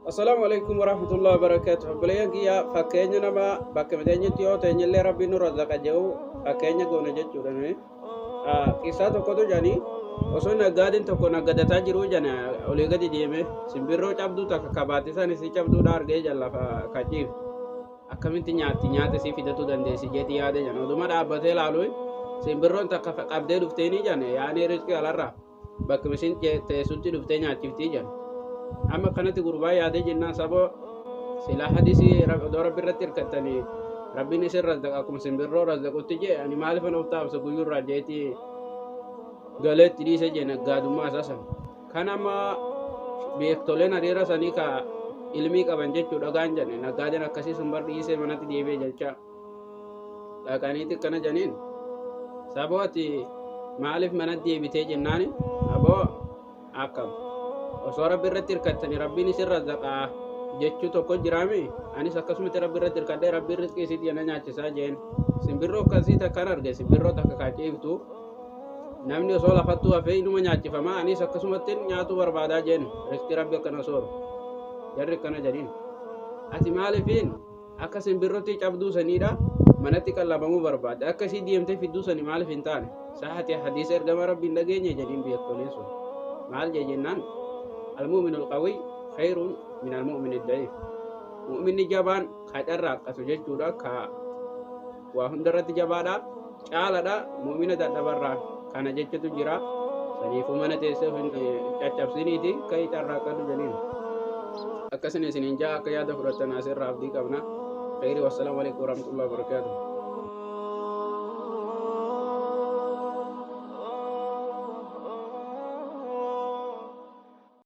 Assalamualaikum warahmatullahi wabarakatuh. Beliau kia fakenya nama bakemedenya tio tenyele rabbi nur razaka jauh fakenya gona jechuudha ne. Kisah tokko tu jani osoo naggaadin tokko naggadataa jiru jana olii gadi deeme simbirroo cabduu takka kabaatisan isii cabduudha argee jalla kaciif akkamitti nyaate si fidatu dandeessi jeeti yaade jana oduma dhaabbatee laaluun simbirroon takka qabdee dhufteenii jane yaani riskii alarraa bakka isin teessutti dhuftee nyaachiftii jana. Amma kanatti gurbaa yaadee jennaan saboo silaa hadisii rabbi irratti hirkattanii rabbiin isin razzaqa akkuma simbirroo razzaqutti jee ani maaliifan of taabsa guyyurraa jeetii galeetti dhiise jee naggaadummaa isasan kan amma beektoleen hariira sanii ka ilmii qaban jechuu dhagaan jenne naggaadeen akkasii sun bar dhiisee manatti deebee jecha dhaqaniiti kana janiin saboo ati maaliif manatti deebitee jennaani aboo akkam osoo rabbi irratti hirkattanii rabbiin isin razzaqaa jechuu tokko jiraami anis akkasumatti rabbi irratti hirkadhee rabbiin rizqii isiitii yana nyaachisaa jeen simbirroo akkasii takkaan arge simbirroo takka kaaceeftu namni osoo lafattuu hafee inuma nyaachifama anis akkasumatti nyaatuu barbaadaa jeen rizqii rabbi akkana sooru jarri akkana jedhiin ati maaliifiin akka simbirrootti cabduu saniidha manatti qallabamuu barbaade akkasii deemtee fidduu sanii maaliif hin taane sa'aati hadiisa ergama rabbiin dhageenye jedhiin beektoleen sun maal jee jennaan المؤمن القوي خير من المؤمن الضعيف مؤمن جبان خجرا قسجد جودا كا وهندرت جبادا قالدا مؤمن دبرا كان جچتو جرا سنيفو من تيسو چچبسنيتي كاي ترا قد جنين اكسني سنين جا كيا دفرت ناصر رابدي قبنا خير والسلام عليكم ورحمه الله وبركاته